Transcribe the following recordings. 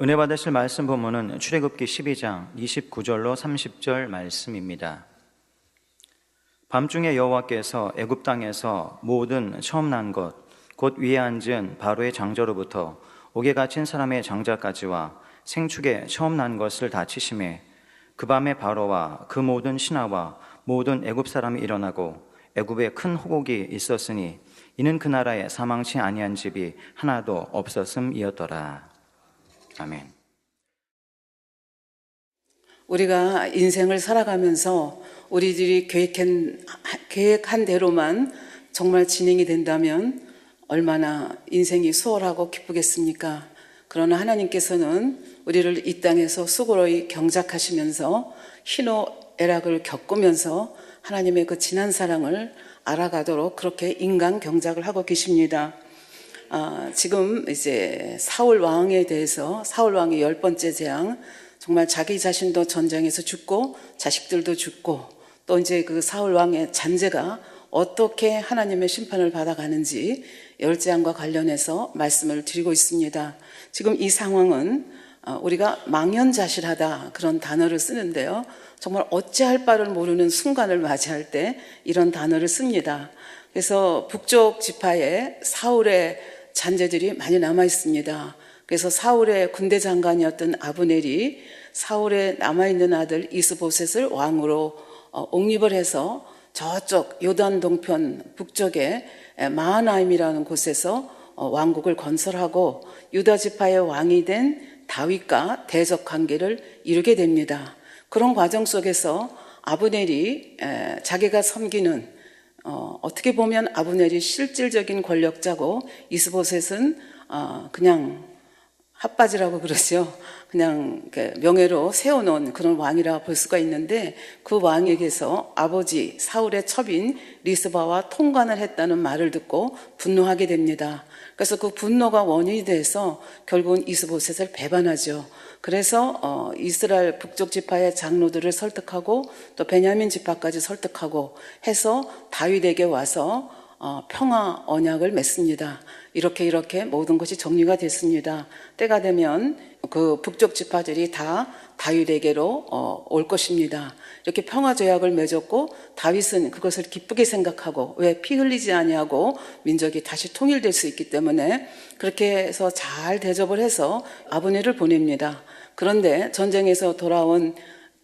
은혜 받으실 말씀 본문은 출애굽기 12장 29절로 30절 말씀입니다. 밤중에 여호와께서 애굽 땅에서 모든 처음 난 것, 곧 위에 앉은 바로의 장자로부터 옥에 갇힌 사람의 장자까지와 생축에 처음 난 것을 다 치심에 그 밤에 바로와 그 모든 신하와 모든 애굽 사람이 일어나고 애굽에 큰 호곡이 있었으니 이는 그 나라에 사망치 아니한 집이 하나도 없었음이었더라. 아멘. 우리가 인생을 살아가면서 우리들이 계획한 대로만 정말 진행이 된다면 얼마나 인생이 수월하고 기쁘겠습니까? 그러나 하나님께서는 우리를 이 땅에서 수고로이 경작하시면서 희노애락을 겪으면서 하나님의 그 진한 사랑을 알아가도록 그렇게 인간 경작을 하고 계십니다. 지금 이제 사울 왕에 대해서, 사울 왕의 10번째 재앙, 정말 자기 자신도 전쟁에서 죽고 자식들도 죽고 또 이제 그 사울 왕의 잔재가 어떻게 하나님의 심판을 받아가는지 열재앙과 관련해서 말씀을 드리고 있습니다. 지금 이 상황은 우리가 망연자실하다 그런 단어를 쓰는데요, 정말 어찌할 바를 모르는 순간을 맞이할 때 이런 단어를 씁니다. 그래서 북쪽 지파에 사울의 잔재들이 많이 남아 있습니다. 그래서 사울의 군대 장관이었던 아브넬이 사울의 남아있는 아들 이스보셋을 왕으로 옹립을 해서 저쪽 요단 동편 북쪽에 마하나임이라는 곳에서 왕국을 건설하고 유다 지파의 왕이 된 다윗과 대적 관계를 이루게 됩니다. 그런 과정 속에서 아브넬이 자기가 섬기는, 어떻게 보면 아브넬이 실질적인 권력자고 이스보셋은 그냥 핫바지라고 그러죠. 그냥 명예로 세워놓은 그런 왕이라 볼 수가 있는데, 그 왕에게서 아버지 사울의 첩인 리스바와 통관을 했다는 말을 듣고 분노하게 됩니다. 그래서 그 분노가 원인이 돼서 결국은 이스보셋을 배반하죠. 그래서 이스라엘 북쪽 지파의 장로들을 설득하고 또 베냐민 지파까지 설득하고 해서 다윗에게 와서 평화 언약을 맺습니다. 이렇게 모든 것이 정리가 됐습니다. 때가 되면 그 북쪽 지파들이 다 다윗에게로 올 것입니다. 이렇게 평화 조약을 맺었고 다윗은 그것을 기쁘게 생각하고, 왜 피 흘리지 아니하고 민족이 다시 통일될 수 있기 때문에 그렇게 해서 잘 대접을 해서 아브넬을 보냅니다. 그런데 전쟁에서 돌아온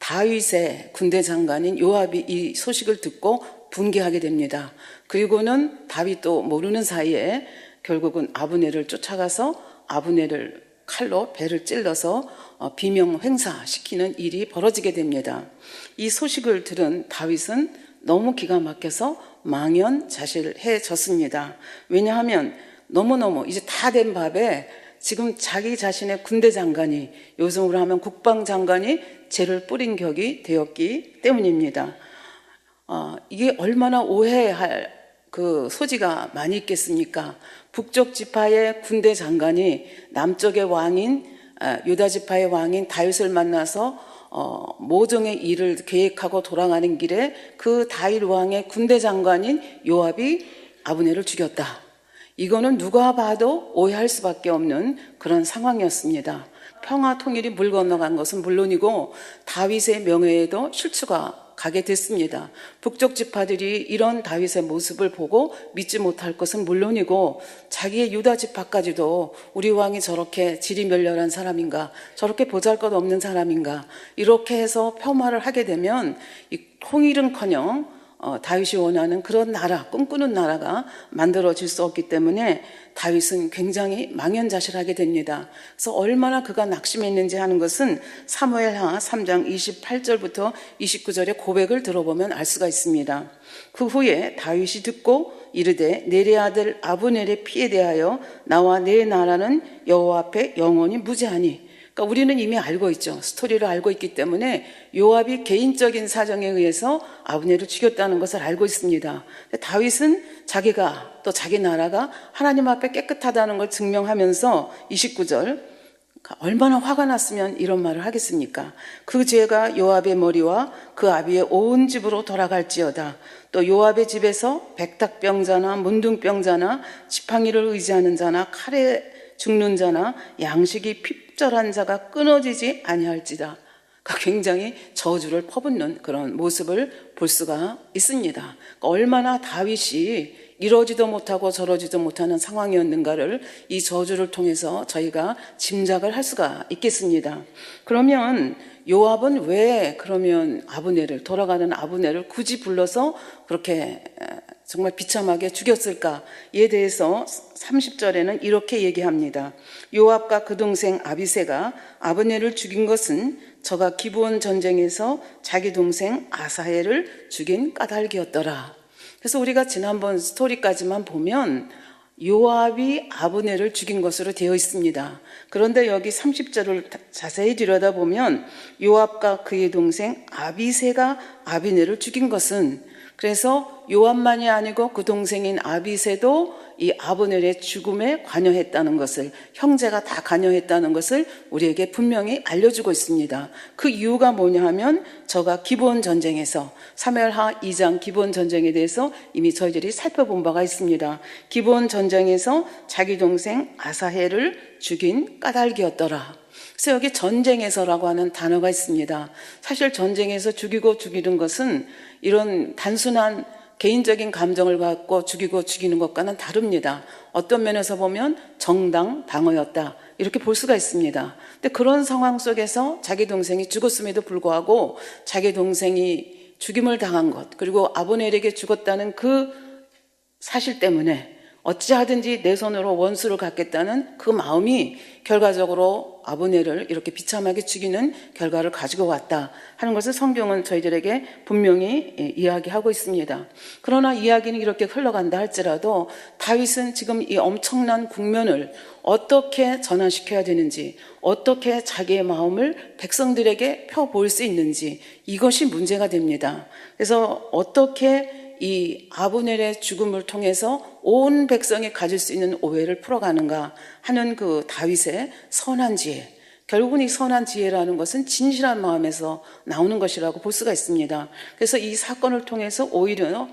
다윗의 군대 장관인 요압이 이 소식을 듣고 분개하게 됩니다. 그리고는 다윗도 모르는 사이에 결국은 아브넬을 쫓아가서 아브넬을 칼로 배를 찔러서 비명 횡사시키는 일이 벌어지게 됩니다. 이 소식을 들은 다윗은 너무 기가 막혀서 망연자실해졌습니다. 왜냐하면 너무너무 이제 다 된 밥에 지금 자기 자신의 군대 장관이, 요즘으로 하면 국방장관이 죄를 뿌린 격이 되었기 때문입니다. 이게 얼마나 오해할 그 소지가 많이 있겠습니까? 북쪽 지파의 군대 장관이 남쪽의 왕인 유다 지파의 왕인 다윗을 만나서 모종의 일을 계획하고 돌아가는 길에 그 다윗 왕의 군대 장관인 요압이 아브넬을 죽였다. 이거는 누가 봐도 오해할 수밖에 없는 그런 상황이었습니다. 평화 통일이 물 건너간 것은 물론이고 다윗의 명예에도 실추가 가게 됐습니다. 북쪽 지파들이 이런 다윗의 모습을 보고 믿지 못할 것은 물론이고 자기의 유다 지파까지도 우리 왕이 저렇게 지리멸렬한 사람인가, 저렇게 보잘것없는 사람인가, 이렇게 해서 폄하를 하게 되면 이 통일은커녕 다윗이 원하는 그런 나라, 꿈꾸는 나라가 만들어질 수 없기 때문에 다윗은 굉장히 망연자실하게 됩니다. 그래서 얼마나 그가 낙심했는지 하는 것은 사무엘하 3장 28절부터 29절의 고백을 들어보면 알 수가 있습니다. 그 후에 다윗이 듣고 이르되 내레 아들 아브넬의 피에 대하여 나와 내 나라는 여호와 앞에 영원히 무죄하니. 그러니까 우리는 이미 알고 있죠. 스토리를 알고 있기 때문에 요압이 개인적인 사정에 의해서 아브넬을 죽였다는 것을 알고 있습니다. 다윗은 자기가 또 자기 나라가 하나님 앞에 깨끗하다는 걸 증명하면서 29절, 얼마나 화가 났으면 이런 말을 하겠습니까? 그 죄가 요압의 머리와 그 아비의 온 집으로 돌아갈지어다. 또 요압의 집에서 백탁병자나 문둥병자나 지팡이를 의지하는 자나 칼에 죽는 자나 양식이 핍절한 자가 끊어지지 아니할지다. 그러니까 굉장히 저주를 퍼붓는 그런 모습을 볼 수가 있습니다. 그러니까 얼마나 다윗이 이러지도 못하고 저러지도 못하는 상황이었는가를 이 저주를 통해서 저희가 짐작을 할 수가 있겠습니다. 그러면 요압은 왜 그러면 돌아가는 아브넬을 굳이 불러서 그렇게 정말 비참하게 죽였을까에 대해서 30절에는 이렇게 얘기합니다. 요압과 그 동생 아비새가 아브넬을 죽인 것은 저가 기브온 전쟁에서 자기 동생 아사헬을 죽인 까닭이었더라. 그래서 우리가 지난번 스토리까지만 보면 요압이 아브넬을 죽인 것으로 되어 있습니다. 그런데 여기 30절을 자세히 들여다보면 요압과 그의 동생 아비새가 아비넬을 죽인 것은, 그래서 요압만이 아니고 그 동생인 아비새도 이 아브넬의 죽음에 관여했다는 것을, 형제가 다 관여했다는 것을 우리에게 분명히 알려주고 있습니다. 그 이유가 뭐냐 하면 저가 기브온 전쟁에서, 사무엘하 2장 기브온 전쟁에 대해서 이미 저희들이 살펴본 바가 있습니다. 기브온 전쟁에서 자기 동생 아사헬을 죽인 까닭이었더라. 그래서 여기 전쟁에서라고 하는 단어가 있습니다. 사실 전쟁에서 죽이고 죽이는 것은 이런 단순한 개인적인 감정을 갖고 죽이고 죽이는 것과는 다릅니다. 어떤 면에서 보면 정당 방어였다, 이렇게 볼 수가 있습니다. 근데 그런 상황 속에서 자기 동생이 죽었음에도 불구하고 자기 동생이 죽임을 당한 것, 그리고 아브넬에게 죽었다는 그 사실 때문에 어찌하든지 내 손으로 원수를 갚겠다는 그 마음이 결과적으로 아브넬을 이렇게 비참하게 죽이는 결과를 가지고 왔다 하는 것을 성경은 저희들에게 분명히 이야기하고 있습니다. 그러나 이야기는 이렇게 흘러간다 할지라도 다윗은 지금 이 엄청난 국면을 어떻게 전환시켜야 되는지, 어떻게 자기의 마음을 백성들에게 펴보일 수 있는지, 이것이 문제가 됩니다. 그래서 어떻게 이 아브넬의 죽음을 통해서 온 백성이 가질 수 있는 오해를 풀어가는가 하는 그 다윗의 선한 지혜, 결국은 이 선한 지혜라는 것은 진실한 마음에서 나오는 것이라고 볼 수가 있습니다. 그래서 이 사건을 통해서 오히려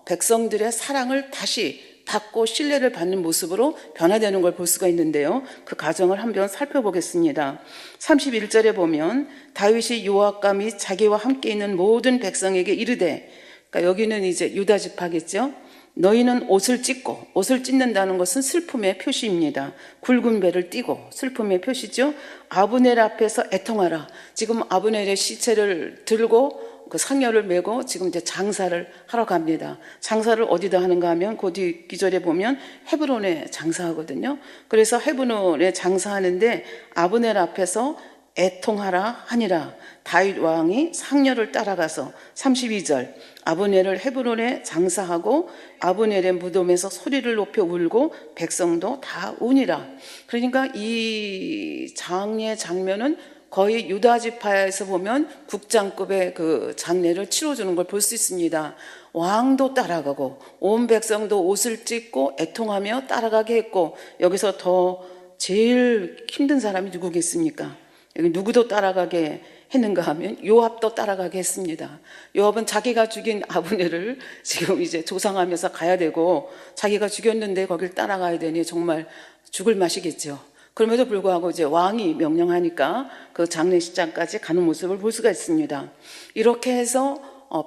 백성들의 사랑을 다시 받고 신뢰를 받는 모습으로 변화되는 걸 볼 수가 있는데요. 그 과정을 한번 살펴보겠습니다. 31절에 보면 다윗이 요압과 및 자기와 함께 있는 모든 백성에게 이르되, 그러니까 여기는 이제 유다 지파겠죠. 너희는 옷을 찢고, 옷을 찢는다는 것은 슬픔의 표시입니다. 굵은 배를 띠고 슬픔의 표시죠. 아브넬 앞에서 애통하라. 지금 아브넬의 시체를 들고 그 상여를 메고 지금 이제 장사를 하러 갑니다. 장사를 어디다 하는가 하면 그 뒤 기절에 보면 헤브론에 장사하거든요. 그래서 헤브론에 장사하는데 아브넬 앞에서 애통하라 하니라. 다윗 왕이 상여를 따라가서 32절 아브넬을 헤브론에 장사하고 아브넬의 무덤에서 소리를 높여 울고 백성도 다 우니라. 그러니까 이 장례 장면은 거의 유다 지파에서 보면 국장급의 그 장례를 치러주는 걸 볼 수 있습니다. 왕도 따라가고 온 백성도 옷을 찢고 애통하며 따라가게 했고, 여기서 더 제일 힘든 사람이 누구겠습니까? 여기 누구도 따라가게 했는가 하면 요압도 따라가게 했습니다. 요압은 자기가 죽인 아브넬을 지금 이제 조상하면서 가야 되고, 자기가 죽였는데 거길 따라가야 되니 정말 죽을 맛이겠죠. 그럼에도 불구하고 이제 왕이 명령하니까 그 장례식장까지 가는 모습을 볼 수가 있습니다. 이렇게 해서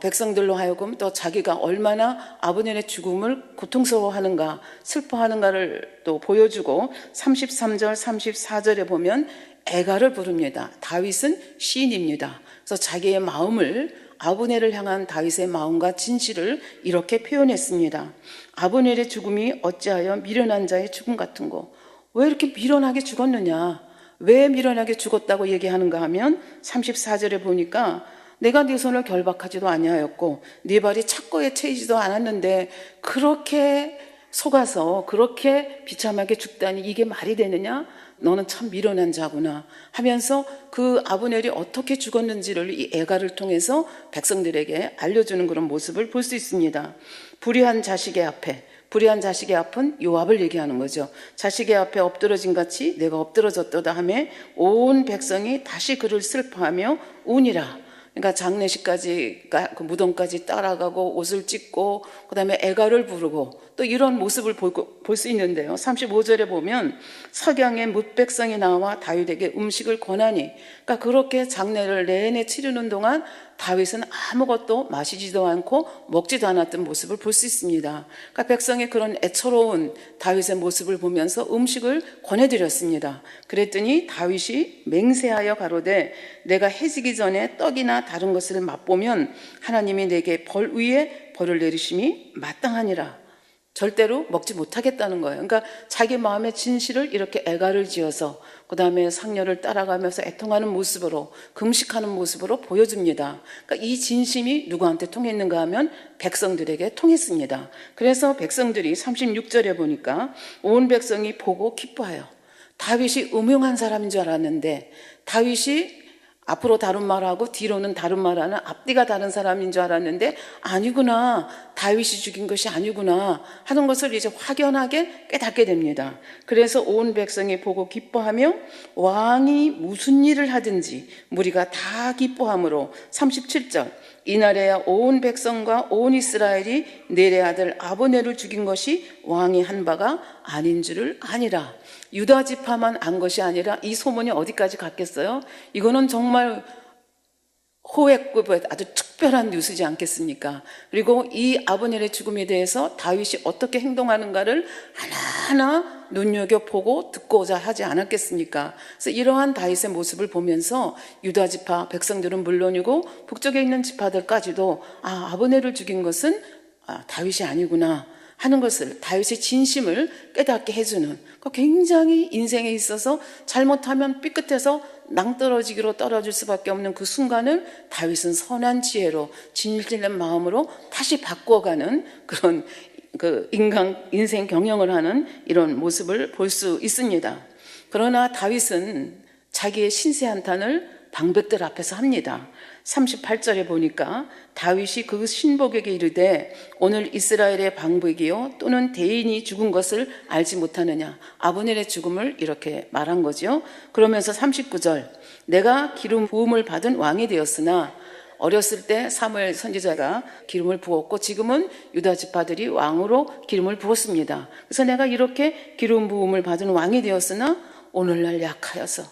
백성들로 하여금 또 자기가 얼마나 아브넬의 죽음을 고통스러워하는가, 슬퍼하는가를 또 보여주고, 33절, 34절에 보면 애가를 부릅니다. 다윗은 시인입니다. 그래서 자기의 마음을, 아브넬을 향한 다윗의 마음과 진실을 이렇게 표현했습니다. 아브넬의 죽음이 어찌하여 미련한 자의 죽음 같은고. 왜 이렇게 미련하게 죽었느냐? 왜 미련하게 죽었다고 얘기하는가 하면 34절에 보니까 내가 네 손을 결박하지도 아니하였고 네 발이 착고에 채이지도 않았는데 그렇게 속아서 그렇게 비참하게 죽다니 이게 말이 되느냐? 너는 참 미련한 자구나 하면서 그 아브넬이 어떻게 죽었는지를 이 애가를 통해서 백성들에게 알려주는 그런 모습을 볼 수 있습니다. 불의한 자식의 앞은 요압을 얘기하는 거죠. 자식의 앞에 엎드러진 같이 내가 엎드러졌도다 하며 온 백성이 다시 그를 슬퍼하며 우니라. 그러니까 장례식까지 그 무덤까지 따라가고 옷을 찢고 그다음에 애가를 부르고 또 이런 모습을 볼 수 있는데요. 35절에 보면 석양에 뭇백성이 나와 다윗에게 음식을 권하니, 그러니까 그렇게 장례를 내내 치르는 동안 다윗은 아무것도 마시지도 않고 먹지도 않았던 모습을 볼 수 있습니다. 그러니까 백성의 그런 애처로운 다윗의 모습을 보면서 음식을 권해드렸습니다. 그랬더니 다윗이 맹세하여 가로되 내가 해지기 전에 떡이나 다른 것을 맛보면 하나님이 내게 벌 위에 벌을 내리심이 마땅하니라. 절대로 먹지 못하겠다는 거예요. 그러니까 자기 마음의 진실을 이렇게 애가를 지어서 그 다음에 상녀를 따라가면서 애통하는 모습으로, 금식하는 모습으로 보여줍니다. 그러니까 이 진심이 누구한테 통했는가 하면 백성들에게 통했습니다. 그래서 백성들이 36절에 보니까 온 백성이 보고 기뻐하여, 다윗이 음흉한 사람인 줄 알았는데 다윗이 앞으로 다른 말하고 뒤로는 다른 말하는 앞뒤가 다른 사람인 줄 알았는데 아니구나, 다윗이 죽인 것이 아니구나 하는 것을 이제 확연하게 깨닫게 됩니다. 그래서 온 백성이 보고 기뻐하며 왕이 무슨 일을 하든지 무리가 다 기뻐하므로 37절 이날에야 온 백성과 온 이스라엘이 넬의 아들 아브넬을 죽인 것이 왕이 한 바가 아닌 줄을 아니라. 유다 지파만 안 것이 아니라 이 소문이 어디까지 갔겠어요? 이거는 정말 호액급의 아주 특별한 뉴스지 않겠습니까? 그리고 이 아브넬의 죽음에 대해서 다윗이 어떻게 행동하는가를 하나하나 눈여겨보고 듣고자 하지 않았겠습니까? 그래서 이러한 다윗의 모습을 보면서 유다 지파 백성들은 물론이고 북쪽에 있는 지파들까지도 아브넬을 죽인 것은 다윗이 아니구나 하는 것을, 다윗의 진심을 깨닫게 해주는, 굉장히 인생에 있어서 잘못하면 삐끗해서 낭떠러지기로 떨어질 수밖에 없는 그 순간을 다윗은 선한 지혜로 진실된 마음으로 다시 바꿔가는 그런 인생 경영을 하는 이런 모습을 볼 수 있습니다. 그러나 다윗은 자기의 신세 한탄을 방백들 앞에서 합니다. 38절에 보니까 다윗이 그 신복에게 이르되 오늘 이스라엘의 방백이요 또는 대인이 죽은 것을 알지 못하느냐. 아브넬의 죽음을 이렇게 말한 거죠. 그러면서 39절 내가 기름 부음을 받은 왕이 되었으나, 어렸을 때 사무엘 선지자가 기름을 부었고 지금은 유다 지파들이 왕으로 기름을 부었습니다. 그래서 내가 이렇게 기름 부음을 받은 왕이 되었으나 오늘날 약하여서,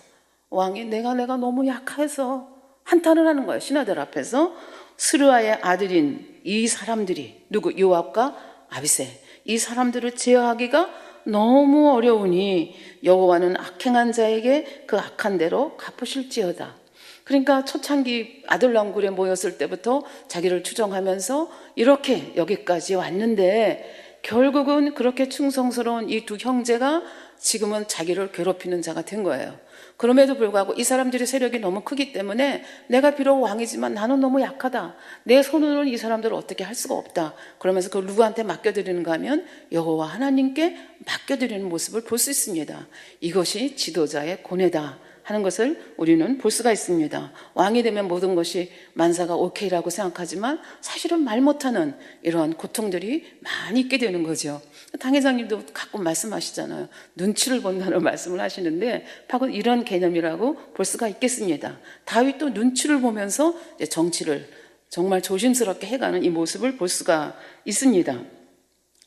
왕이 내가 너무 약해서 한탄을 하는 거예요. 신하들 앞에서. 스루아의 아들인 이 사람들이 누구? 요압과 아비새, 이 사람들을 제어하기가 너무 어려우니 여호와는 악행한 자에게 그 악한 대로 갚으실지어다. 그러니까 초창기 아둘람굴에 모였을 때부터 자기를 추종하면서 이렇게 여기까지 왔는데 결국은 그렇게 충성스러운 이 두 형제가 지금은 자기를 괴롭히는 자가 된 거예요. 그럼에도 불구하고 이 사람들의 세력이 너무 크기 때문에 내가 비록 왕이지만 나는 너무 약하다, 내 손으로는 이 사람들을 어떻게 할 수가 없다, 그러면서 그걸 누구한테 맡겨드리는가 하면 여호와 하나님께 맡겨드리는 모습을 볼 수 있습니다. 이것이 지도자의 고뇌다 하는 것을 우리는 볼 수가 있습니다. 왕이 되면 모든 것이 만사가 오케이라고 생각하지만 사실은 말 못하는 이러한 고통들이 많이 있게 되는 거죠. 당 회장님도 가끔 말씀하시잖아요. 눈치를 본다는 말씀을 하시는데 바로 이런 개념이라고 볼 수가 있겠습니다. 다윗도 눈치를 보면서 정치를 정말 조심스럽게 해가는 이 모습을 볼 수가 있습니다.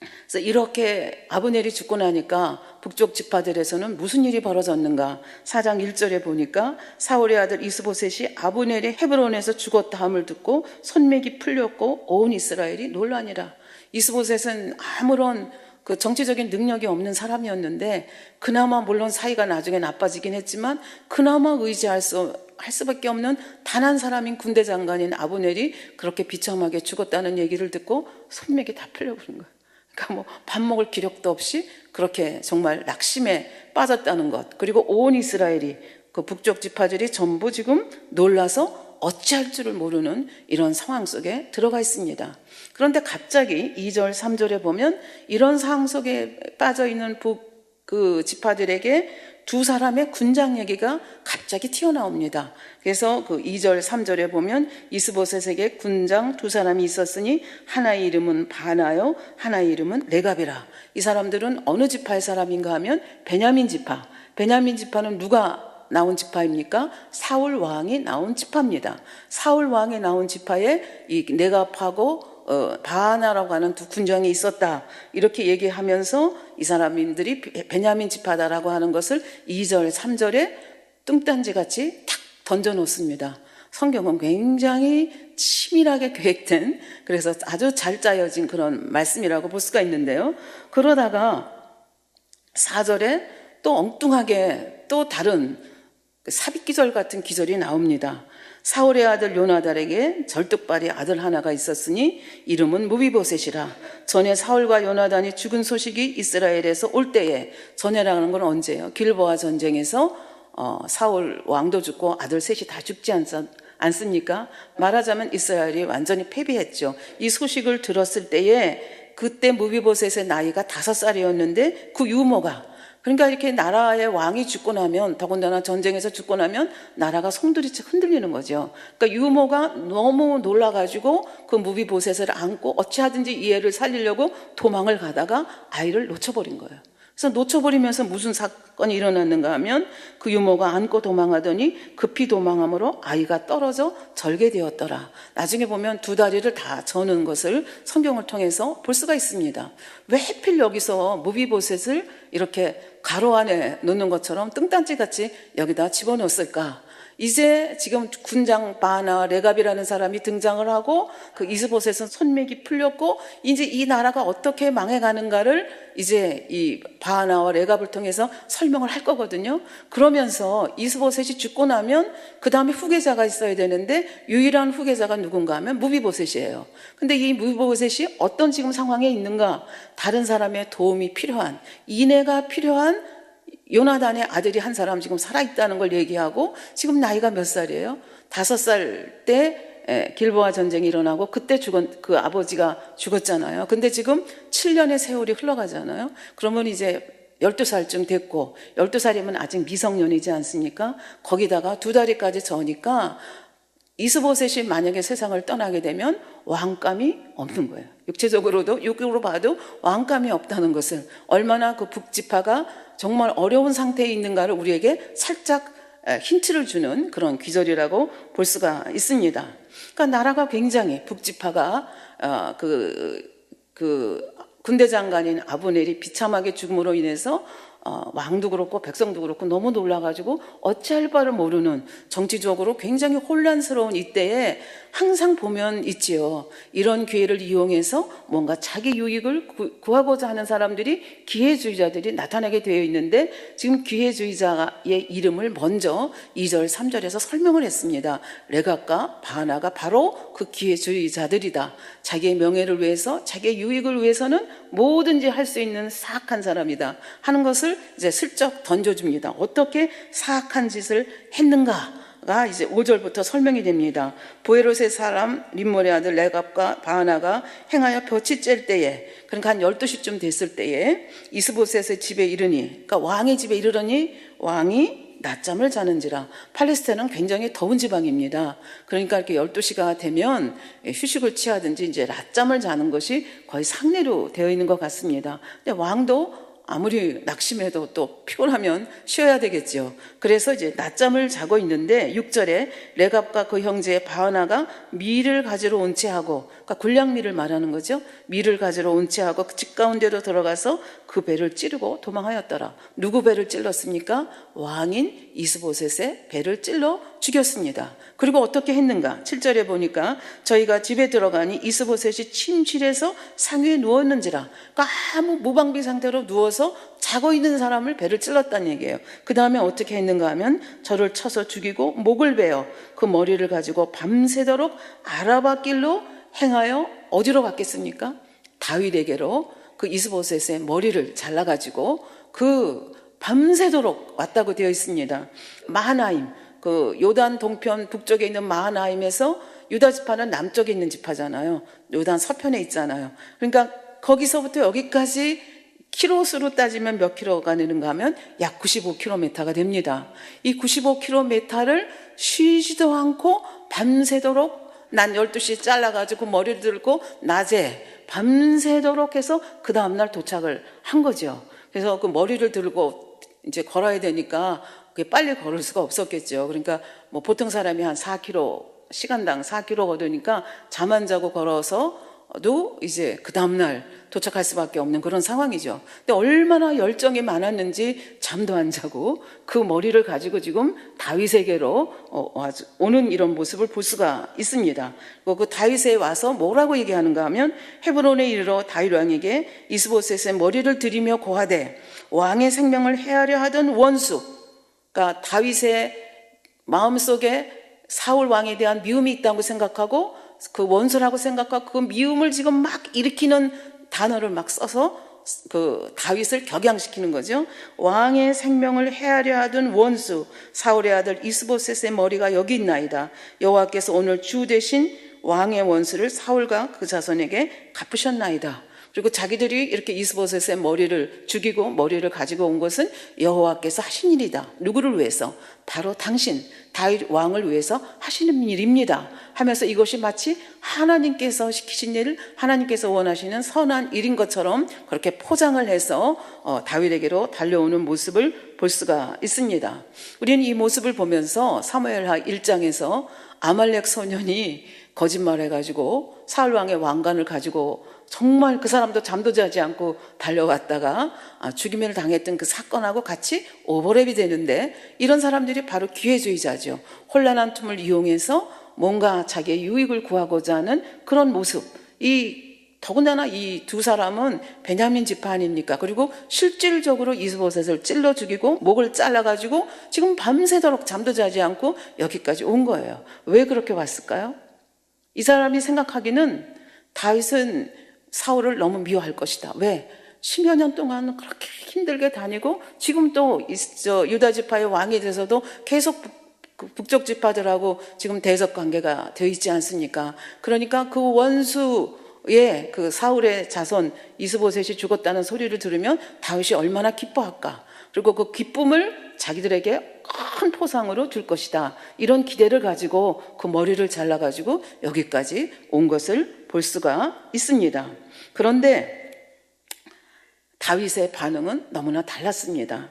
그래서 이렇게 아브넬이 죽고 나니까 북쪽 지파들에서는 무슨 일이 벌어졌는가. 4장 1절에 보니까 사울의 아들 이스보셋이 아브넬이 헤브론에서 죽었다 함을 듣고 손맥이 풀렸고 온 이스라엘이 놀라니라. 이스보셋은 아무런 그 정치적인 능력이 없는 사람이었는데 그나마 물론 사이가 나중에 나빠지긴 했지만 그나마 의지할 수밖에 없는 단 한 사람인 군대 장관인 아브넬이 그렇게 비참하게 죽었다는 얘기를 듣고 손맥이 다 풀려버린 거예요. 그러니까 밥 먹을 기력도 없이 그렇게 정말 낙심에 빠졌다는 것. 그리고 온 이스라엘이 그 북쪽 지파들이 전부 지금 놀라서 어찌할 줄을 모르는 이런 상황 속에 들어가 있습니다. 그런데 갑자기 2절 3절에 보면 이런 상황 속에 빠져있는 그 지파들에게 두 사람의 군장 얘기가 갑자기 튀어나옵니다. 그래서 그 2절 3절에 보면 이스보셋에게 군장 두 사람이 있었으니 하나의 이름은 바나요 하나의 이름은 레갑이라. 이 사람들은 어느 지파의 사람인가 하면 베냐민 지파. 베냐민 지파는 누가 나온 지파입니까? 사울 왕이 나온 지파입니다. 사울 왕이 나온 지파에 이 네갑하고 바하나라고 하는 두 군정이 있었다. 이렇게 얘기하면서 이 사람들이 베냐민 지파다라고 하는 것을 2절, 3절에 뚱딴지같이 탁 던져놓습니다. 성경은 굉장히 치밀하게 계획된, 그래서 아주 잘 짜여진 그런 말씀이라고 볼 수가 있는데요. 그러다가 4절에 또 엉뚱하게 또 다른 삽입기절 같은 기절이 나옵니다. 사울의 아들 요나단에게 절뚝발이 아들 하나가 있었으니 이름은 무비보셋이라. 전에 사울과 요나단이 죽은 소식이 이스라엘에서 올 때에, 전에라는 건 언제예요? 길보아 전쟁에서 사울 왕도 죽고 아들 셋이 다 죽지 않습니까? 말하자면 이스라엘이 완전히 패배했죠. 이 소식을 들었을 때에 그때 무비보셋의 나이가 5살이었는데 그 유모가, 그러니까 이렇게 나라의 왕이 죽고 나면, 더군다나 전쟁에서 죽고 나면 나라가 송두리째 흔들리는 거죠. 그러니까 유모가 너무 놀라가지고 그 무비보셋을 안고 어찌하든지 이 애를 살리려고 도망을 가다가 아이를 놓쳐버린 거예요. 그래서 놓쳐버리면서 무슨 사건이 일어났는가 하면 그 유모가 안고 도망하더니 급히 도망함으로 아이가 떨어져 절개되었더라. 나중에 보면 두 다리를 다 저는 것을 성경을 통해서 볼 수가 있습니다. 왜 하필 여기서 무비보셋을 이렇게 가로 안에 놓는 것처럼 뚱딴지같이 여기다 집어넣었을까? 이제 지금 군장 바하나 레갑이라는 사람이 등장을 하고 그 이스보셋은 손맥이 풀렸고 이제 이 나라가 어떻게 망해가는가를 이제 이 바하나와 레갑을 통해서 설명을 할 거거든요. 그러면서 이스보셋이 죽고 나면 그 다음에 후계자가 있어야 되는데 유일한 후계자가 누군가 하면 무비보셋이에요. 근데 이 무비보셋이 어떤 지금 상황에 있는가? 다른 사람의 도움이 필요한, 인애가 필요한 요나단의 아들이 한 사람 지금 살아있다는 걸 얘기하고, 지금 나이가 몇 살이에요? 5살 때 길보아 전쟁이 일어나고 그때 그 아버지가 죽었잖아요. 근데 지금 7년의 세월이 흘러가잖아요. 그러면 이제 12살쯤 됐고, 12살이면 아직 미성년이지 않습니까? 거기다가 두 다리까지 저니까 이스보셋이 만약에 세상을 떠나게 되면 왕감이 없는 거예요. 육으로 봐도 왕감이 없다는 것을, 얼마나 그 북지파가 정말 어려운 상태에 있는가를 우리에게 살짝 힌트를 주는 그런 기절이라고 볼 수가 있습니다. 그러니까 나라가 굉장히, 북지파가 군대 장관인 아브넬이 비참하게 죽음으로 인해서 왕도 그렇고 백성도 그렇고 너무 놀라가지고 어찌할 바를 모르는, 정치적으로 굉장히 혼란스러운 이때에 항상 보면 있지요. 이런 기회를 이용해서 뭔가 자기 유익을 구하고자 하는 사람들이, 기회주의자들이 나타나게 되어 있는데, 지금 기회주의자의 이름을 먼저 2절, 3절에서 설명을 했습니다. 레갑과 바하나가 바로 그 기회주의자들이다. 자기의 명예를 위해서, 자기의 유익을 위해서는 뭐든지 할 수 있는 사악한 사람이다 하는 것을 이제 슬쩍 던져줍니다. 어떻게 사악한 짓을 했는가가 이제 5절부터 설명이 됩니다. 보에롯의 사람 림몬의 아들 레갑과 바하나가 행하여 볕이 쬐을 때에, 그러니까 한 12시쯤 됐을 때에 이스보셋의 집에 이르니, 그러니까 왕의 집에 이르러니 왕이 낮잠을 자는지라. 팔레스타인은 굉장히 더운 지방입니다. 그러니까 이렇게 12시가 되면 휴식을 취하든지 이제 낮잠을 자는 것이 거의 상례로 되어 있는 것 같습니다. 근데 왕도 아무리 낙심해도 또 피곤하면 쉬어야 되겠죠. 그래서 이제 낮잠을 자고 있는데 6절에 레갑과 그 형제 바하나가 밀을 가지러 온 채하고, 그러니까 군량밀을 말하는 거죠. 밀을 가지러 온 채하고 그 집 가운데로 들어가서 그 배를 찌르고 도망하였더라. 누구 배를 찔렀습니까? 왕인 이스보셋의 배를 찔러 죽였습니다. 그리고 어떻게 했는가? 7절에 보니까 저희가 집에 들어가니 이스보셋이 침실에서 상위에 누웠는지라. 그러니까 아무 무방비 상태로 누워서 자고 있는 사람을 배를 찔렀다는 얘기예요. 그 다음에 어떻게 했는가 하면 저를 쳐서 죽이고 목을 베어 그 머리를 가지고 밤새도록 아라바 길로 행하여 어디로 갔겠습니까? 다윗에게로 그 이스보셋의 머리를 잘라가지고 그 밤새도록 왔다고 되어 있습니다. 마하나임, 그 요단 동편 북쪽에 있는 마하나임에서 유다 지파는 남쪽에 있는 지파잖아요. 요단 서편에 있잖아요. 그러니까 거기서부터 여기까지 키로수로 따지면 몇 킬로가 되는가 하면 약 95km가 됩니다. 이 95km를 쉬지도 않고 밤새도록, 난 12시에 잘라가지고 머리를 들고 낮에 밤새도록 해서 그 다음날 도착을 한 거죠. 그래서 그 머리를 들고 이제 걸어야 되니까 그게 빨리 걸을 수가 없었겠죠. 그러니까 뭐 보통 사람이 한 4km, 시간당 4km 걸으니까 잠 안 자고 걸어서도 이제 그 다음날 도착할 수밖에 없는 그런 상황이죠. 근데 얼마나 열정이 많았는지 잠도 안 자고 그 머리를 가지고 지금 다윗에게로 오는 이런 모습을 볼 수가 있습니다. 그 다윗에 와서 뭐라고 얘기하는가 하면 헤브론에 이르러 다윗 왕에게 이스보셋의 머리를 들이며 고하되 왕의 생명을 해하려 하던 원수, 그러니까 다윗의 마음속에 사울 왕에 대한 미움이 있다고 생각하고 그 원수라고 생각하고 그 미움을 지금 막 일으키는 단어를 막 써서 그 다윗을 격양시키는 거죠. 왕의 생명을 해하려 하던 원수 사울의 아들 이스보셋의 머리가 여기 있나이다. 여호와께서 오늘 주 대신 왕의 원수를 사울과 그 자손에게 갚으셨나이다. 그리고 자기들이 이렇게 이스보셋의 머리를 죽이고 머리를 가지고 온 것은 여호와께서 하신 일이다. 누구를 위해서? 바로 당신 다윗 왕을 위해서 하시는 일입니다 하면서 이것이 마치 하나님께서 시키신 일을 하나님께서 원하시는 선한 일인 것처럼 그렇게 포장을 해서 다윗에게로 달려오는 모습을 볼 수가 있습니다. 우리는 이 모습을 보면서 사무엘하 1장에서 아말렉 소년이 거짓말해가지고 사울 왕의 왕관을 가지고 정말 그 사람도 잠도 자지 않고 달려왔다가 죽임을 당했던 그 사건하고 같이 오버랩이 되는데, 이런 사람들이 바로 기회주의자죠. 혼란한 틈을 이용해서 뭔가 자기의 유익을 구하고자 하는 그런 모습. 더군다나 이 두 사람은 베냐민 지파 아닙니까? 그리고 실질적으로 이스보셋을 찔러 죽이고 목을 잘라가지고 지금 밤새도록 잠도 자지 않고 여기까지 온 거예요. 왜 그렇게 왔을까요? 이 사람이 생각하기는 다윗은 사울을 너무 미워할 것이다. 왜? 10여 년 동안 그렇게 힘들게 다니고 지금 또 유다 지파의 왕이 돼서도 계속 북쪽 지파들하고 지금 대적 관계가 되어 있지 않습니까? 그러니까 그 원수의 그 사울의 자손 이스보셋이 죽었다는 소리를 들으면 다윗이 얼마나 기뻐할까? 그리고 그 기쁨을 자기들에게 큰 포상으로 줄 것이다. 이런 기대를 가지고 그 머리를 잘라가지고 여기까지 온 것을 볼 수가 있습니다. 그런데 다윗의 반응은 너무나 달랐습니다.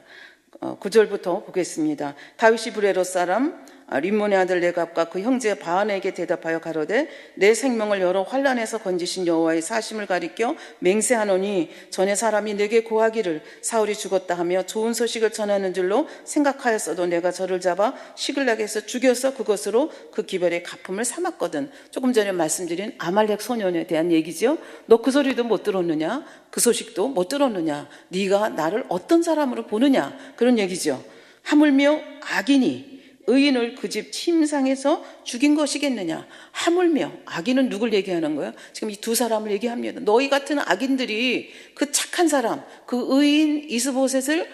9절부터 보겠습니다. 다윗이 브레롯 사람 림몬의 아들 레갑과 그 형제 바안에게 대답하여 가로되 내 생명을 여러 환난에서 건지신 여호와의 사심을 가리켜 맹세하노니 전에 사람이 내게 고하기를 사울이 죽었다 하며 좋은 소식을 전하는 줄로 생각하였어도 내가 저를 잡아 시글락에서 죽여서 그것으로 그 기별의 갚음을 삼았거든. 조금 전에 말씀드린 아말렉 소년에 대한 얘기죠. 너 그 소리도 못 들었느냐? 그 소식도 못 들었느냐? 네가 나를 어떤 사람으로 보느냐? 그런 얘기죠. 하물며 악인이 의인을 그 집 침상에서 죽인 것이겠느냐? 하물며, 악인은 누굴 얘기하는 거예요? 지금 이 두 사람을 얘기합니다. 너희 같은 악인들이 그 착한 사람, 그 의인 이스보셋을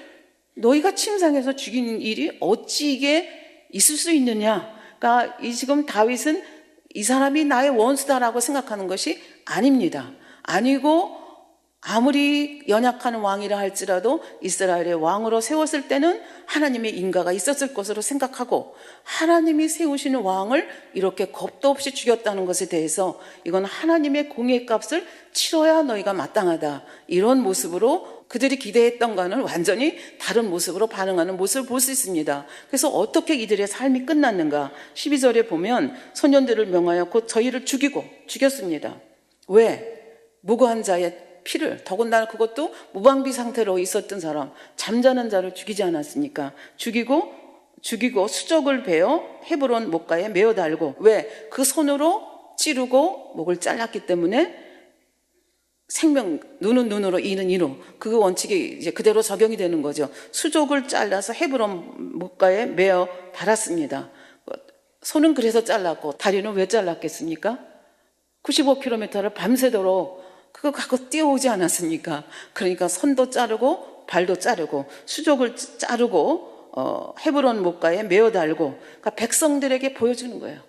너희가 침상에서 죽인 일이 어찌 이게 있을 수 있느냐? 그러니까 지금 다윗은 이 사람이 나의 원수다라고 생각하는 것이 아닙니다. 아니고 아무리 연약한 왕이라 할지라도 이스라엘의 왕으로 세웠을 때는 하나님의 인가가 있었을 것으로 생각하고, 하나님이 세우시는 왕을 이렇게 겁도 없이 죽였다는 것에 대해서 이건 하나님의 공의 값을 치러야 너희가 마땅하다, 이런 모습으로 그들이 기대했던 거는 완전히 다른 모습으로 반응하는 모습을 볼 수 있습니다. 그래서 어떻게 이들의 삶이 끝났는가? 12절에 보면 소년들을 명하여 곧 저희를 죽였습니다. 왜? 무고한 자의 피를, 더군다나 그것도 무방비 상태로 있었던 사람, 잠자는 자를 죽이지 않았습니까? 죽이고 수족을 베어 헤브론 목가에 메어 달고, 왜? 그 손으로 찌르고 목을 잘랐기 때문에 생명, 눈은 눈으로 이는 이로, 그 원칙이 이제 그대로 적용이 되는 거죠. 수족을 잘라서 헤브론 목가에 메어 달았습니다. 손은 그래서 잘랐고 다리는 왜 잘랐겠습니까? 95km를 밤새도록 그거 갖고 뛰어오지 않았습니까? 그러니까 손도 자르고 발도 자르고 수족을 자르고 헤브론 목가에 메어 달고, 그러니까 백성들에게 보여주는 거예요.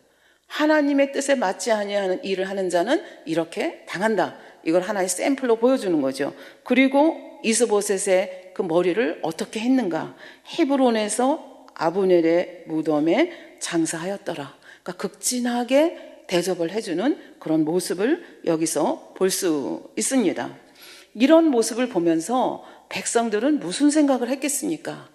하나님의 뜻에 맞지 아니하는 일을 하는 자는 이렇게 당한다. 이걸 하나의 샘플로 보여주는 거죠. 그리고 이스보셋의 그 머리를 어떻게 했는가? 헤브론에서 아브넬의 무덤에 장사하였더라. 그러니까 극진하게 대접을 해주는 그런 모습을 여기서 볼 수 있습니다. 이런 모습을 보면서 백성들은 무슨 생각을 했겠습니까?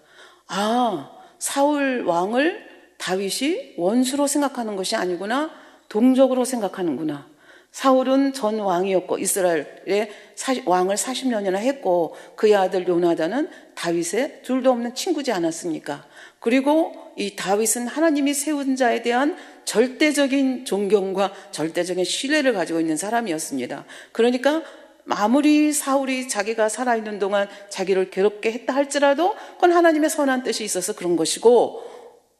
사울 왕을 다윗이 원수로 생각하는 것이 아니구나, 동족으로 생각하는구나. 사울은 전 왕이었고 이스라엘의 왕을 40년이나 했고 그의 아들 요나단은 다윗의 둘도 없는 친구지 않았습니까? 그리고 이 다윗은 하나님이 세운 자에 대한 절대적인 존경과 절대적인 신뢰를 가지고 있는 사람이었습니다. 그러니까 아무리 사울이 자기가 살아있는 동안 자기를 괴롭게 했다 할지라도 그건 하나님의 선한 뜻이 있어서 그런 것이고,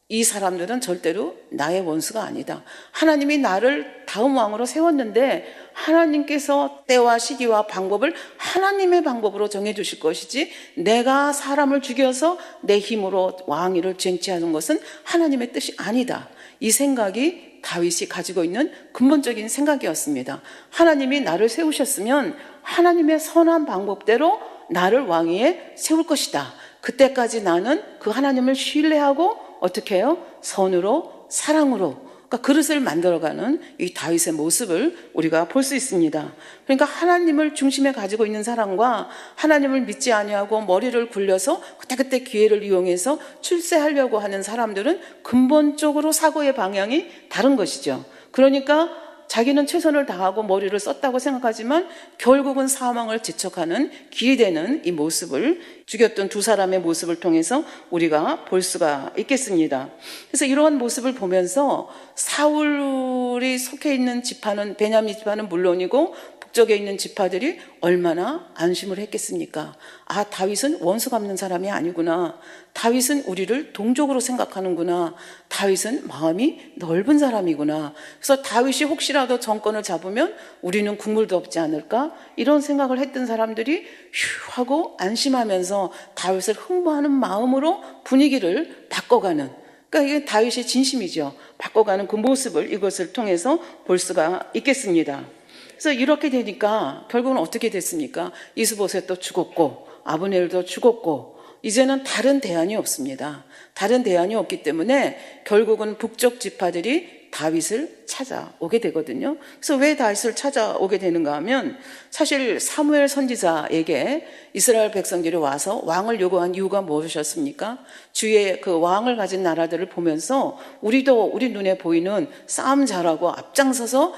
이 사람들은 절대로 나의 원수가 아니다. 하나님이 나를 다음 왕으로 세웠는데 하나님께서 때와 시기와 방법을 하나님의 방법으로 정해주실 것이지, 내가 사람을 죽여서 내 힘으로 왕위를 쟁취하는 것은 하나님의 뜻이 아니다. 이 생각이 다윗이 가지고 있는 근본적인 생각이었습니다. 하나님이 나를 세우셨으면 하나님의 선한 방법대로 나를 왕위에 세울 것이다. 그때까지 나는 그 하나님을 신뢰하고 어떻게 해요? 선으로, 사랑으로, 그러니까 그릇을 만들어가는 이 다윗의 모습을 우리가 볼 수 있습니다. 그러니까 하나님을 중심에 가지고 있는 사람과 하나님을 믿지 아니하고 머리를 굴려서 그때그때 기회를 이용해서 출세하려고 하는 사람들은 근본적으로 사고의 방향이 다른 것이죠. 그러니까 자기는 최선을 다하고 머리를 썼다고 생각하지만 결국은 사망을 지척하는 길이 되는 이 모습을, 죽였던 두 사람의 모습을 통해서 우리가 볼 수가 있겠습니다. 그래서 이러한 모습을 보면서 사울이 속해 있는 지파는, 베냐민 지파는 물론이고 북쪽에 있는 지파들이 얼마나 안심을 했겠습니까? 아, 다윗은 원수 갚는 사람이 아니구나. 다윗은 우리를 동족으로 생각하는구나. 다윗은 마음이 넓은 사람이구나. 그래서 다윗이 혹시라도 정권을 잡으면 우리는 국물도 없지 않을까? 이런 생각을 했던 사람들이 휴 하고 안심하면서 다윗을 흥분하는 마음으로 분위기를 바꿔가는, 그러니까 이게 다윗의 진심이죠. 바꿔가는 그 모습을 이것을 통해서 볼 수가 있겠습니다. 그래서 이렇게 되니까 결국은 어떻게 됐습니까? 이스보셋도 죽었고 아브넬도 죽었고 이제는 다른 대안이 없습니다. 다른 대안이 없기 때문에 결국은 북쪽 지파들이 다윗을 찾아오게 되거든요. 그래서 왜 다윗을 찾아오게 되는가 하면, 사실 사무엘 선지자에게 이스라엘 백성들이 와서 왕을 요구한 이유가 무엇이었습니까? 주위에 그 왕을 가진 나라들을 보면서 우리도 우리 눈에 보이는 싸움 잘하고 앞장서서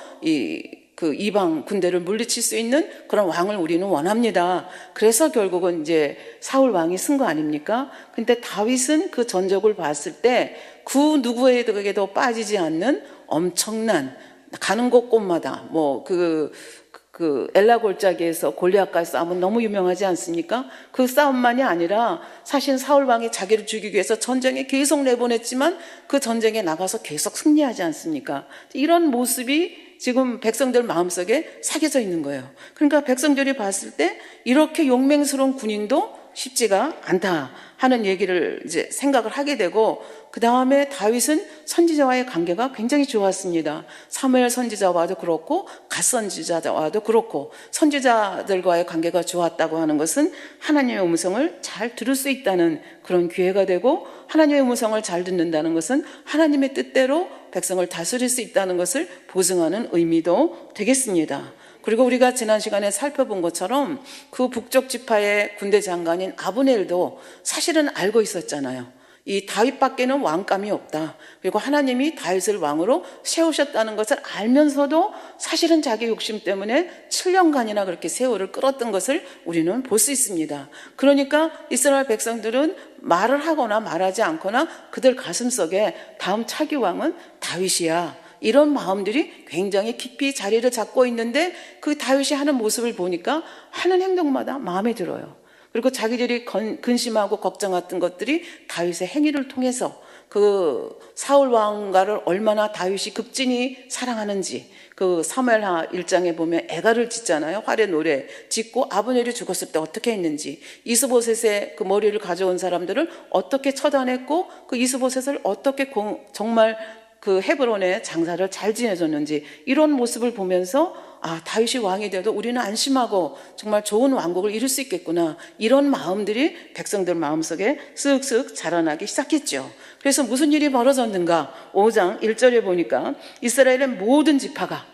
그 이방 군대를 물리칠 수 있는 그런 왕을 우리는 원합니다. 그래서 결국은 이제 사울 왕이 쓴 거 아닙니까? 근데 다윗은 그 전적을 봤을 때 그 누구에게도 빠지지 않는 엄청난, 가는 곳곳마다 그 엘라 골짜기에서 골리앗과의 싸움은 너무 유명하지 않습니까? 그 싸움만이 아니라 사실 사울 왕이 자기를 죽이기 위해서 전쟁에 계속 내보냈지만 그 전쟁에 나가서 계속 승리하지 않습니까? 이런 모습이 지금 백성들 마음속에 새겨져 있는 거예요. 그러니까 백성들이 봤을 때 이렇게 용맹스러운 군인도 쉽지가 않다 하는 얘기를 이제 생각을 하게 되고, 그 다음에 다윗은 선지자와의 관계가 굉장히 좋았습니다. 사무엘 선지자와도 그렇고 갓 선지자와도 그렇고, 선지자들과의 관계가 좋았다고 하는 것은 하나님의 음성을 잘 들을 수 있다는 그런 기회가 되고, 하나님의 음성을 잘 듣는다는 것은 하나님의 뜻대로 백성을 다스릴 수 있다는 것을 보증하는 의미도 되겠습니다. 그리고 우리가 지난 시간에 살펴본 것처럼 그 북쪽 지파의 군대 장관인 아브넬도 사실은 알고 있었잖아요. 이 다윗밖에는 왕감이 없다. 그리고 하나님이 다윗을 왕으로 세우셨다는 것을 알면서도 사실은 자기 욕심 때문에 7년간이나 그렇게 세월을 끌었던 것을 우리는 볼 수 있습니다. 그러니까 이스라엘 백성들은 말을 하거나 말하지 않거나 그들 가슴속에 다음 차기 왕은 다윗이야, 이런 마음들이 굉장히 깊이 자리를 잡고 있는데, 그 다윗이 하는 모습을 보니까 하는 행동마다 마음에 들어요. 그리고 자기들이 근심하고 걱정했던 것들이 다윗의 행위를 통해서 그 사울 왕가를 얼마나 다윗이 극진히 사랑하는지, 그 사무엘하 1장에 보면 애가를 짓잖아요. 활의 노래 짓고 아브넬이 죽었을 때 어떻게 했는지, 이스보셋의 그 머리를 가져온 사람들을 어떻게 처단했고 그 이스보셋을 어떻게 정말 그 헤브론의 장사를 잘 지내줬는지, 이런 모습을 보면서 아, 다윗이 왕이 돼도 우리는 안심하고 정말 좋은 왕국을 이룰 수 있겠구나, 이런 마음들이 백성들 마음속에 쓱쓱 자라나기 시작했죠. 그래서 무슨 일이 벌어졌는가? 5장 1절에 보니까 이스라엘의 모든 지파가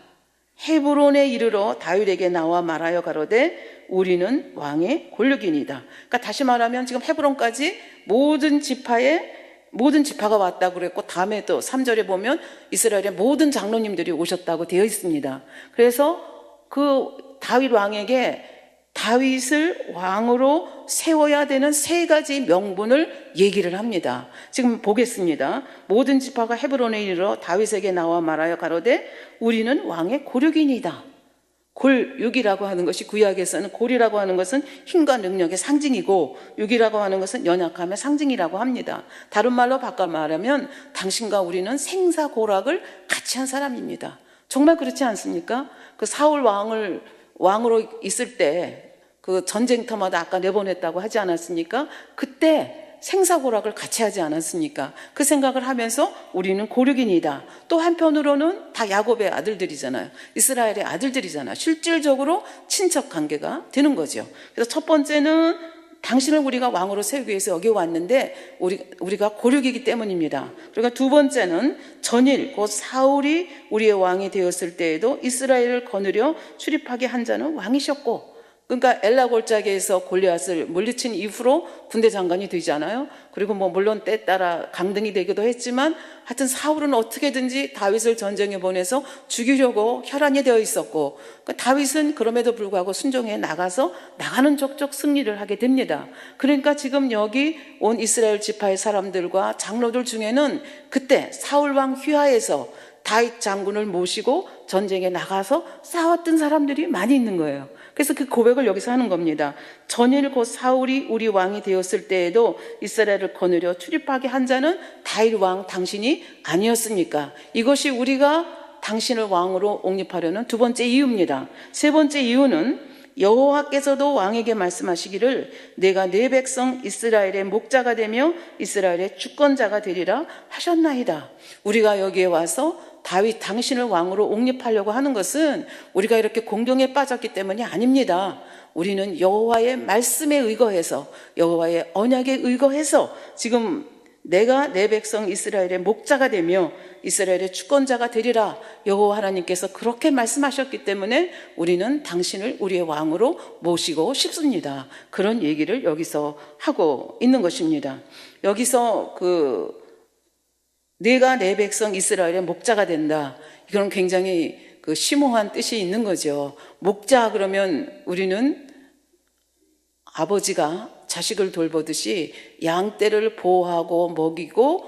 헤브론에 이르러 다윗에게 나와 말하여 가로되 우리는 왕의 권력이니이다. 그러니까 다시 말하면 지금 헤브론까지 모든 지파의 모든 지파가 왔다고 그랬고, 다음에 또 3절에 보면 이스라엘의 모든 장로님들이 오셨다고 되어 있습니다. 그래서 그 다윗 왕에게 다윗을 왕으로 세워야 되는 세 가지 명분을 얘기를 합니다. 지금 보겠습니다. 모든 지파가 헤브론에 이르러 다윗에게 나와 말하여 가로되 우리는 왕의 고륙이니이다. 골육이라고 하는 것이 구약에서는, 골이라고 하는 것은 힘과 능력의 상징이고 육이라고 하는 것은 연약함의 상징이라고 합니다. 다른 말로 바꿔 말하면 당신과 우리는 생사고락을 같이 한 사람입니다. 정말 그렇지 않습니까? 그 사울 왕으로 있을 때 그 전쟁터마다 아까 내보냈다고 하지 않았습니까? 그때 생사고락을 같이 하지 않았습니까? 그 생각을 하면서 우리는 고륙이니다. 또 한편으로는 다 야곱의 아들들이잖아요. 이스라엘의 아들들이잖아요. 실질적으로 친척 관계가 되는 거죠. 그래서 첫 번째는 당신을 우리가 왕으로 세우기 위해서 여기 왔는데 우리가 고륙이기 때문입니다. 그리고 두 번째는 전일 곧 사울이 우리의 왕이 되었을 때에도 이스라엘을 거느려 출입하게 한 자는 왕이셨고, 그러니까 엘라 골짜기에서 골리앗을 물리친 이후로 군대 장관이 되잖아요. 그리고 물론 때 따라 강등이 되기도 했지만 하여튼 사울은 어떻게든지 다윗을 전쟁에 보내서 죽이려고 혈안이 되어 있었고, 그러니까 다윗은 그럼에도 불구하고 순종해 나가서 나가는 족족 승리를 하게 됩니다. 그러니까 지금 여기 온 이스라엘 지파의 사람들과 장로들 중에는 그때 사울 왕 휘하에서 다윗 장군을 모시고 전쟁에 나가서 싸웠던 사람들이 많이 있는 거예요. 그래서 그 고백을 여기서 하는 겁니다. 전일 곧 사울이 우리 왕이 되었을 때에도 이스라엘을 거느려 출입하게 한 자는 다윗 왕 당신이 아니었습니까? 이것이 우리가 당신을 왕으로 옹립하려는 두 번째 이유입니다. 세 번째 이유는 여호와께서도 왕에게 말씀하시기를 내가 네 백성 이스라엘의 목자가 되며 이스라엘의 주권자가 되리라 하셨나이다. 우리가 여기에 와서 다윗 당신을 왕으로 옹립하려고 하는 것은 우리가 이렇게 공경에 빠졌기 때문이 아닙니다. 우리는 여호와의 말씀에 의거해서, 여호와의 언약에 의거해서 지금 내가 내 백성 이스라엘의 목자가 되며 이스라엘의 주권자가 되리라 여호와 하나님께서 그렇게 말씀하셨기 때문에 우리는 당신을 우리의 왕으로 모시고 싶습니다. 그런 얘기를 여기서 하고 있는 것입니다. 여기서 내가 내 백성 이스라엘의 목자가 된다. 이건 굉장히 심오한 뜻이 있는 거죠. 목자 그러면 우리는 아버지가 자식을 돌보듯이 양떼를 보호하고 먹이고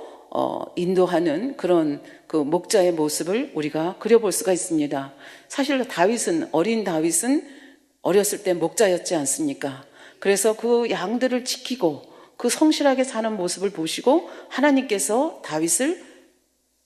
인도하는 그런 그 목자의 모습을 우리가 그려볼 수가 있습니다. 사실 어린 다윗은 어렸을 때 목자였지 않습니까? 그래서 그 양들을 지키고 그 성실하게 사는 모습을 보시고 하나님께서 다윗을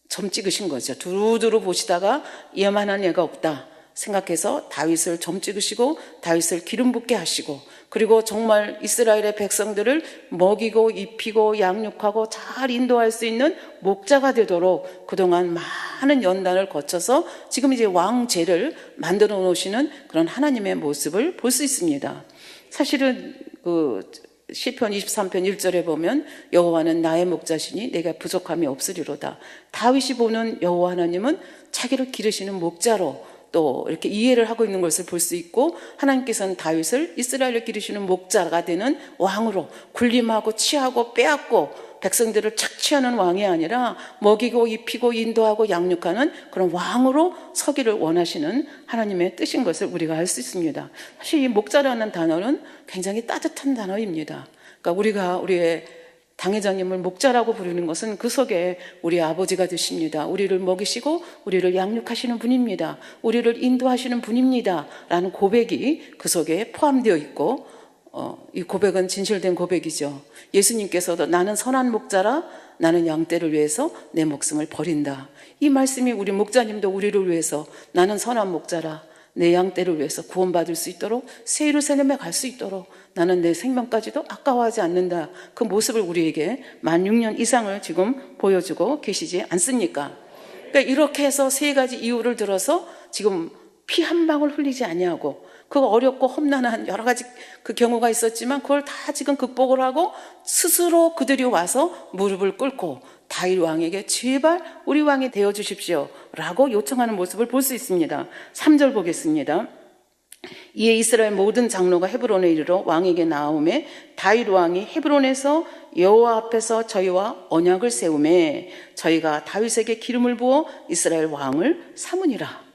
점 찍으신 거죠. 두루두루 보시다가 얘만한 애가 없다 생각해서 다윗을 점 찍으시고 다윗을 기름 붓게 하시고, 그리고 정말 이스라엘의 백성들을 먹이고 입히고 양육하고 잘 인도할 수 있는 목자가 되도록 그동안 많은 연단을 거쳐서 지금 이제 왕제를 만들어 놓으시는 그런 하나님의 모습을 볼 수 있습니다. 사실은 시편 23편 1절에 보면 여호와는 나의 목자시니 내가 부족함이 없으리로다. 다윗이 보는 여호와 하나님은 자기를 기르시는 목자로 또 이렇게 이해를 하고 있는 것을 볼 수 있고, 하나님께서는 다윗을 이스라엘을 기르시는 목자가 되는 왕으로 군림하고 취하고 빼앗고 백성들을 착취하는 왕이 아니라 먹이고 입히고 인도하고 양육하는 그런 왕으로 서기를 원하시는 하나님의 뜻인 것을 우리가 알 수 있습니다. 사실 이 목자라는 단어는 굉장히 따뜻한 단어입니다. 그러니까 우리가 우리의 당회장님을 목자라고 부르는 것은 그 속에 우리 아버지가 되십니다. 우리를 먹이시고 우리를 양육하시는 분입니다. 우리를 인도하시는 분입니다. 라는 고백이 그 속에 포함되어 있고, 이 고백은 진실된 고백이죠. 예수님께서도 나는 선한 목자라 나는 양떼를 위해서 내 목숨을 버린다. 이 말씀이 우리 목자님도 우리를 위해서 나는 선한 목자라 내 양떼를 위해서 구원받을 수 있도록 새 예루살렘에 갈 수 있도록 나는 내 생명까지도 아까워하지 않는다. 그 모습을 우리에게 16,000년 이상을 지금 보여주고 계시지 않습니까? 그러니까 이렇게 해서 세 가지 이유를 들어서 지금 피 한 방울 흘리지 아니하고, 그 어렵고 험난한 여러 가지 그 경우가 있었지만 그걸 다 지금 극복을 하고 스스로 그들이 와서 무릎을 꿇고 다윗 왕에게 제발 우리 왕이 되어 주십시오 라고 요청하는 모습을 볼 수 있습니다. 3절 보겠습니다. 이에 이스라엘 모든 장로가 헤브론에 이르러 왕에게 나아오매 다윗 왕이 헤브론에서 여호와 앞에서 저희와 언약을 세우매 저희가 다윗에게 기름을 부어 이스라엘 왕을 삼으니라.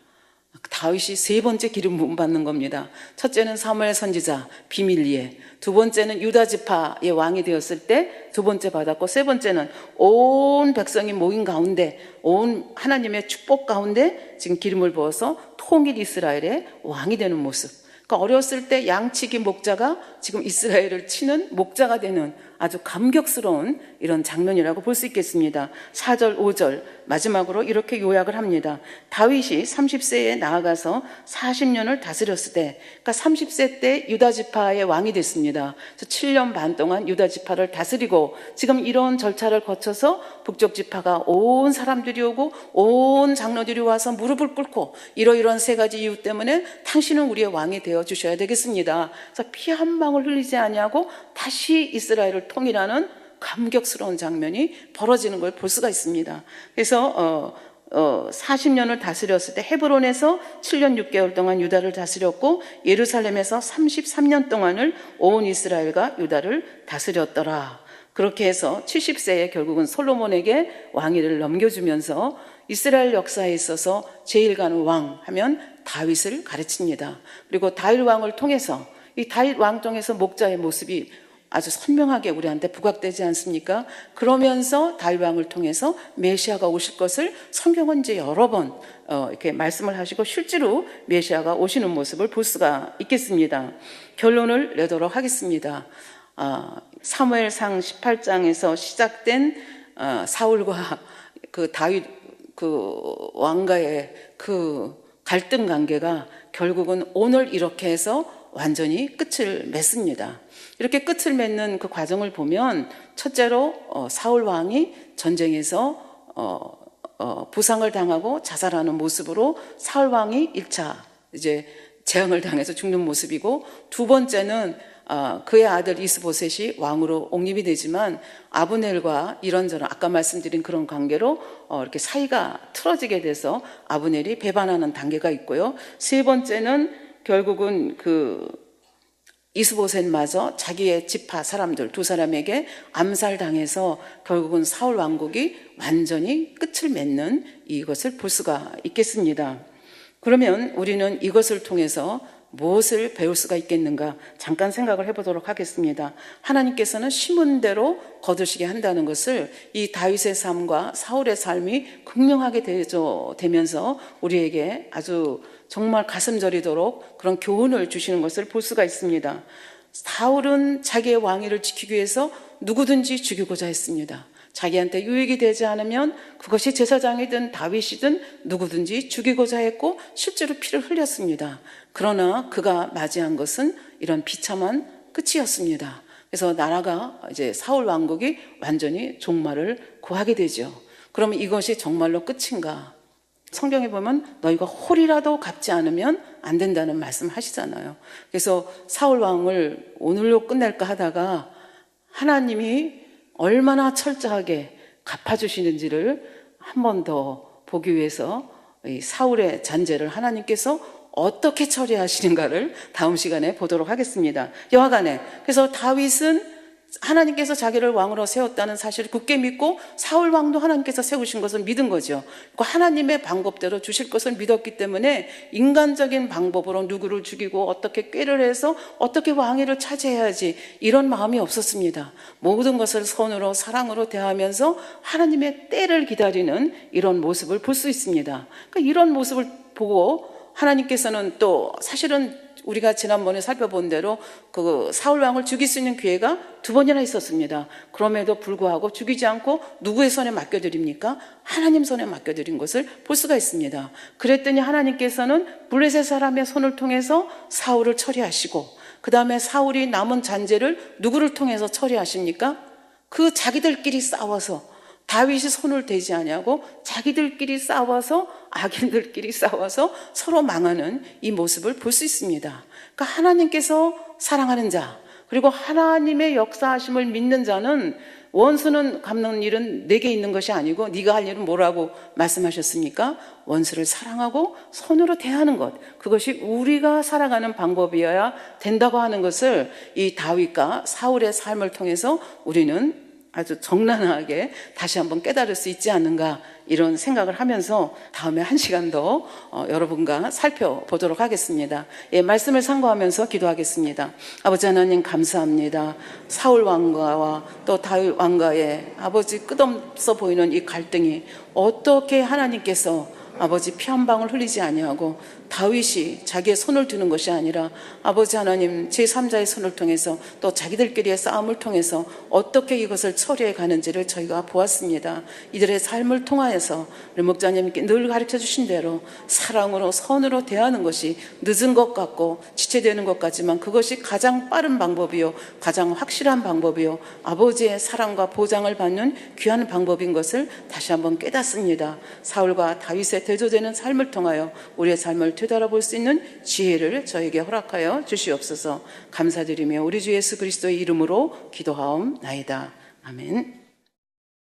다윗이 세 번째 기름 부음 받는 겁니다. 첫째는 사무엘 선지자 비밀리에, 두 번째는 유다 지파의 왕이 되었을 때 두 번째 받았고, 세 번째는 온 백성이 모인 가운데, 온 하나님의 축복 가운데 지금 기름을 부어서 통일 이스라엘의 왕이 되는 모습. 그러니까 어렸을 때 양치기 목자가 지금 이스라엘을 치는 목자가 되는 아주 감격스러운 이런 장면이라고 볼 수 있겠습니다. 4절, 5절 마지막으로 이렇게 요약을 합니다. 다윗이 30세에 나아가서 40년을 다스렸을 때, 그러니까 30세 때 유다 지파의 왕이 됐습니다. 그래서 7년 반 동안 유다 지파를 다스리고 지금 이런 절차를 거쳐서 북쪽 지파가 온 사람들이 오고 온 장로들이 와서 무릎을 꿇고 이러이러한 세 가지 이유 때문에 당신은 우리의 왕이 되어 주셔야 되겠습니다. 그래서 피 한 방울 흘리지 아니하고 다시 이스라엘을 통일하는 감격스러운 장면이 벌어지는 걸 볼 수가 있습니다. 그래서 40년을 다스렸을 때 헤브론에서 7년 6개월 동안 유다를 다스렸고 예루살렘에서 33년 동안을 온 이스라엘과 유다를 다스렸더라. 그렇게 해서 70세에 결국은 솔로몬에게 왕위를 넘겨주면서 이스라엘 역사에 있어서 제일 가는 왕 하면 다윗을 가르칩니다. 그리고 다윗 왕을 통해서 이 다윗 왕 통해서 목자의 모습이 아주 선명하게 우리한테 부각되지 않습니까? 그러면서 다윗 왕을 통해서 메시아가 오실 것을 성경은 이제 여러 번 이렇게 말씀을 하시고 실제로 메시아가 오시는 모습을 볼 수가 있겠습니다. 결론을 내도록 하겠습니다. 사무엘상 18장에서 시작된 사울과 그 다윗 그 왕가의 그 갈등 관계가 결국은 오늘 이렇게 해서 완전히 끝을 맺습니다. 이렇게 끝을 맺는 그 과정을 보면 첫째로 사울 왕이 전쟁에서 부상을 당하고 자살하는 모습으로 사울 왕이 1차 이제 재앙을 당해서 죽는 모습이고, 두 번째는 그의 아들 이스보셋이 왕으로 옹립이 되지만 아브넬과 이런저런 아까 말씀드린 그런 관계로 이렇게 사이가 틀어지게 돼서 아브넬이 배반하는 단계가 있고요. 세 번째는 결국은 그 이스보셋마저 자기의 지파 사람들 두 사람에게 암살당해서 결국은 사울 왕국이 완전히 끝을 맺는 이것을 볼 수가 있겠습니다. 그러면 우리는 이것을 통해서 무엇을 배울 수가 있겠는가 잠깐 생각을 해보도록 하겠습니다. 하나님께서는 심은 대로 거두시게 한다는 것을 이 다윗의 삶과 사울의 삶이 극명하게 되면서 우리에게 아주 정말 가슴 저리도록 그런 교훈을 주시는 것을 볼 수가 있습니다. 사울은 자기의 왕위를 지키기 위해서 누구든지 죽이고자 했습니다. 자기한테 유익이 되지 않으면 그것이 제사장이든 다윗이든 누구든지 죽이고자 했고 실제로 피를 흘렸습니다. 그러나 그가 맞이한 것은 이런 비참한 끝이었습니다. 그래서 나라가 이제 사울 왕국이 완전히 종말을 구하게 되죠. 그러면 이것이 정말로 끝인가? 성경에 보면 너희가 홀이라도 갚지 않으면 안 된다는 말씀 하시잖아요. 그래서 사울 왕을 오늘로 끝낼까 하다가 하나님이 얼마나 철저하게 갚아주시는지를 한 번 더 보기 위해서 이 사울의 잔재를 하나님께서 어떻게 처리하시는가를 다음 시간에 보도록 하겠습니다. 여하간에 그래서 다윗은 하나님께서 자기를 왕으로 세웠다는 사실을 굳게 믿고 사울 왕도 하나님께서 세우신 것을 믿은 거죠. 하나님의 방법대로 주실 것을 믿었기 때문에 인간적인 방법으로 누구를 죽이고 어떻게 꾀를 해서 어떻게 왕위를 차지해야지 이런 마음이 없었습니다. 모든 것을 선으로 사랑으로 대하면서 하나님의 때를 기다리는 이런 모습을 볼 수 있습니다. 그러니까 이런 모습을 보고 하나님께서는 또 사실은 우리가 지난번에 살펴본 대로 그 사울 왕을 죽일 수 있는 기회가 두 번이나 있었습니다. 그럼에도 불구하고 죽이지 않고 누구의 손에 맡겨드립니까? 하나님 손에 맡겨드린 것을 볼 수가 있습니다. 그랬더니 하나님께서는 블레셋 사람의 손을 통해서 사울을 처리하시고 그 다음에 사울이 남은 잔재를 누구를 통해서 처리하십니까? 그 자기들끼리 싸워서 다윗이 손을 대지 아니하고 자기들끼리 싸워서 악인들끼리 싸워서 서로 망하는 이 모습을 볼 수 있습니다. 그러니까 하나님께서 사랑하는 자 그리고 하나님의 역사하심을 믿는 자는 원수는 갚는 일은 내게 있는 것이 아니고 네가 할 일은 뭐라고 말씀하셨습니까? 원수를 사랑하고 선으로 대하는 것, 그것이 우리가 살아가는 방법이어야 된다고 하는 것을 이 다윗과 사울의 삶을 통해서 우리는 아주 적나라하게 다시 한번 깨달을 수 있지 않는가, 이런 생각을 하면서 다음에 한 시간 더 여러분과 살펴보도록 하겠습니다. 예, 말씀을 상고하면서 기도하겠습니다. 아버지 하나님 감사합니다. 사울 왕가와 또 다윗 왕가의 아버지 끝없어 보이는 이 갈등이 어떻게 하나님께서 아버지 피 한 방울 흘리지 아니하고 다윗이 자기의 손을 드는 것이 아니라 아버지 하나님 제3자의 손을 통해서 또 자기들끼리의 싸움을 통해서 어떻게 이것을 처리해 가는지를 저희가 보았습니다. 이들의 삶을 통하여서 우리 목자님께 늘 가르쳐 주신 대로 사랑으로 선으로 대하는 것이 늦은 것 같고 지체되는 것 같지만 그것이 가장 빠른 방법이요, 가장 확실한 방법이요, 아버지의 사랑과 보장을 받는 귀한 방법인 것을 다시 한번 깨닫습니다. 사울과 다윗의 대조되는 삶을 통하여 우리의 삶을 되돌아볼 수 있는 지혜를 저에게 허락하여 주시옵소서. 감사드리며 우리 주 예수 그리스도의 이름으로 기도하옵나이다. 아멘.